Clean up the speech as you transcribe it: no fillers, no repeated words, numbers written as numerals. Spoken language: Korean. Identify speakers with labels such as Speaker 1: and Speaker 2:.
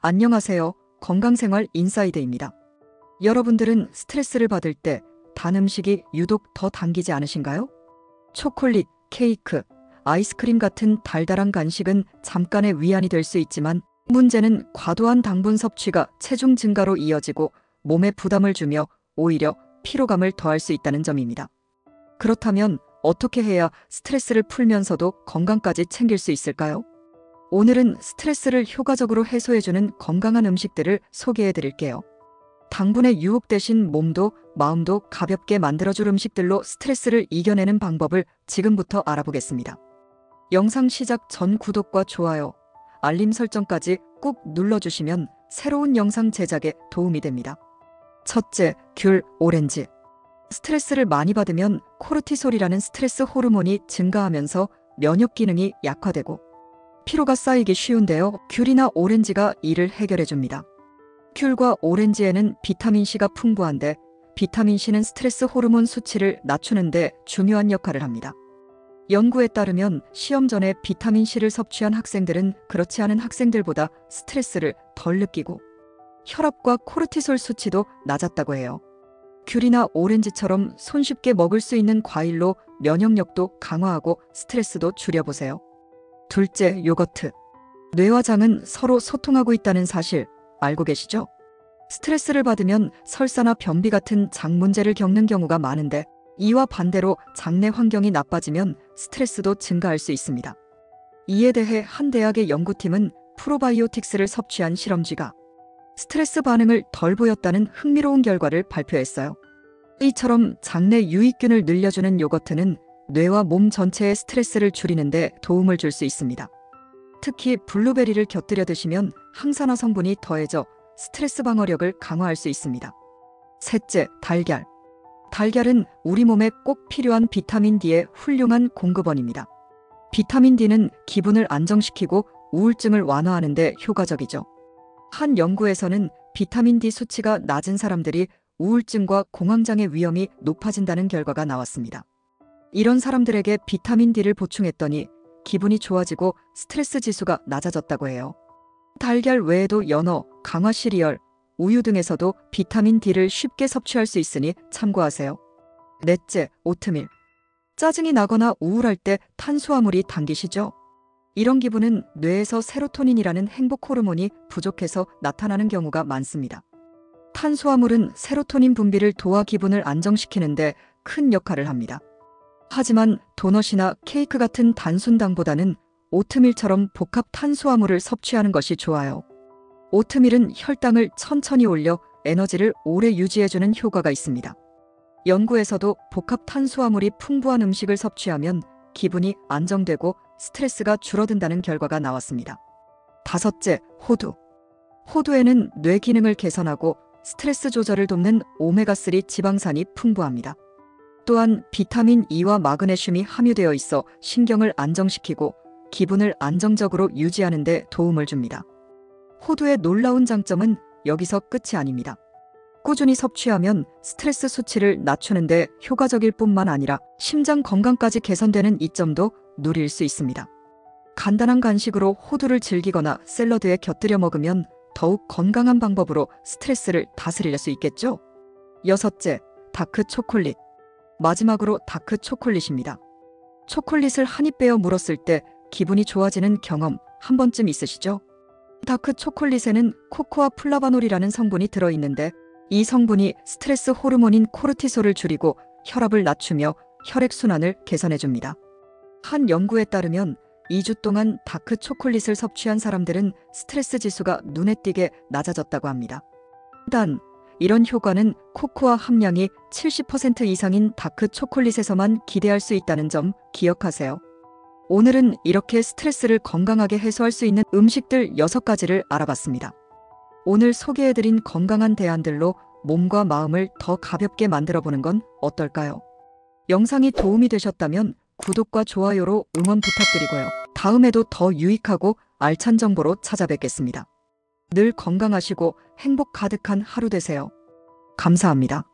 Speaker 1: 안녕하세요. 건강생활 인사이드입니다. 여러분들은 스트레스를 받을 때 단 음식이 유독 더 당기지 않으신가요? 초콜릿, 케이크, 아이스크림 같은 달달한 간식은 잠깐의 위안이 될 수 있지만 문제는 과도한 당분 섭취가 체중 증가로 이어지고 몸에 부담을 주며 오히려 피로감을 더할 수 있다는 점입니다. 그렇다면 어떻게 해야 스트레스를 풀면서도 건강까지 챙길 수 있을까요? 오늘은 스트레스를 효과적으로 해소해주는 건강한 음식들을 소개해 드릴게요. 당분의 유혹 대신 몸도 마음도 가볍게 만들어줄 음식들로 스트레스를 이겨내는 방법을 지금부터 알아보겠습니다. 영상 시작 전 구독과 좋아요, 알림 설정까지 꾹 눌러주시면 새로운 영상 제작에 도움이 됩니다. 첫째, 귤, 오렌지. 스트레스를 많이 받으면 코르티솔이라는 스트레스 호르몬이 증가하면서 면역 기능이 약화되고 피로가 쌓이기 쉬운데요. 귤이나 오렌지가 이를 해결해줍니다. 귤과 오렌지에는 비타민C가 풍부한데 비타민C는 스트레스 호르몬 수치를 낮추는 데 중요한 역할을 합니다. 연구에 따르면 시험 전에 비타민C를 섭취한 학생들은 그렇지 않은 학생들보다 스트레스를 덜 느끼고 혈압과 코르티솔 수치도 낮았다고 해요. 귤이나 오렌지처럼 손쉽게 먹을 수 있는 과일로 면역력도 강화하고 스트레스도 줄여보세요. 둘째, 요거트. 뇌와 장은 서로 소통하고 있다는 사실 알고 계시죠? 스트레스를 받으면 설사나 변비 같은 장 문제를 겪는 경우가 많은데 이와 반대로 장내 환경이 나빠지면 스트레스도 증가할 수 있습니다. 이에 대해 한 대학의 연구팀은 프로바이오틱스를 섭취한 실험쥐가 스트레스 반응을 덜 보였다는 흥미로운 결과를 발표했어요. 이처럼 장내 유익균을 늘려주는 요거트는 뇌와 몸 전체의 스트레스를 줄이는 데 도움을 줄 수 있습니다. 특히 블루베리를 곁들여 드시면 항산화 성분이 더해져 스트레스 방어력을 강화할 수 있습니다. 셋째, 달걀. 달걀은 우리 몸에 꼭 필요한 비타민 D의 훌륭한 공급원입니다. 비타민 D는 기분을 안정시키고 우울증을 완화하는 데 효과적이죠. 한 연구에서는 비타민 D 수치가 낮은 사람들이 우울증과 공황장애 위험이 높아진다는 결과가 나왔습니다. 이런 사람들에게 비타민 D를 보충했더니 기분이 좋아지고 스트레스 지수가 낮아졌다고 해요. 달걀 외에도 연어, 강화 시리얼, 우유 등에서도 비타민 D를 쉽게 섭취할 수 있으니 참고하세요. 넷째, 오트밀. 짜증이 나거나 우울할 때 탄수화물이 당기시죠? 이런 기분은 뇌에서 세로토닌이라는 행복 호르몬이 부족해서 나타나는 경우가 많습니다. 탄수화물은 세로토닌 분비를 도와 기분을 안정시키는데 큰 역할을 합니다. 하지만 도넛이나 케이크 같은 단순당보다는 오트밀처럼 복합 탄수화물을 섭취하는 것이 좋아요. 오트밀은 혈당을 천천히 올려 에너지를 오래 유지해주는 효과가 있습니다. 연구에서도 복합 탄수화물이 풍부한 음식을 섭취하면 기분이 안정되고 스트레스가 줄어든다는 결과가 나왔습니다. 다섯째, 호두. 호두에는 뇌 기능을 개선하고 스트레스 조절을 돕는 오메가3 지방산이 풍부합니다. 또한 비타민 E와 마그네슘이 함유되어 있어 신경을 안정시키고 기분을 안정적으로 유지하는 데 도움을 줍니다. 호두의 놀라운 장점은 여기서 끝이 아닙니다. 꾸준히 섭취하면 스트레스 수치를 낮추는 데 효과적일 뿐만 아니라 심장 건강까지 개선되는 이점도 누릴 수 있습니다. 간단한 간식으로 호두를 즐기거나 샐러드에 곁들여 먹으면 더욱 건강한 방법으로 스트레스를 다스릴 수 있겠죠? 여섯째, 다크 초콜릿. 마지막으로 다크 초콜릿입니다. 초콜릿을 한 입 베어 물었을 때 기분이 좋아지는 경험 한 번쯤 있으시죠? 다크 초콜릿에는 코코아 플라바놀이라는 성분이 들어있는데 이 성분이 스트레스 호르몬인 코르티솔을 줄이고 혈압을 낮추며 혈액순환을 개선해줍니다. 한 연구에 따르면 2주 동안 다크 초콜릿을 섭취한 사람들은 스트레스 지수가 눈에 띄게 낮아졌다고 합니다. 단, 이런 효과는 코코아 함량이 70% 이상인 다크 초콜릿에서만 기대할 수 있다는 점 기억하세요. 오늘은 이렇게 스트레스를 건강하게 해소할 수 있는 음식들 6가지를 알아봤습니다. 오늘 소개해드린 건강한 대안들로 몸과 마음을 더 가볍게 만들어보는 건 어떨까요? 영상이 도움이 되셨다면 구독과 좋아요로 응원 부탁드리고요. 다음에도 더 유익하고 알찬 정보로 찾아뵙겠습니다. 늘 건강하시고 행복 가득한 하루 되세요. 감사합니다.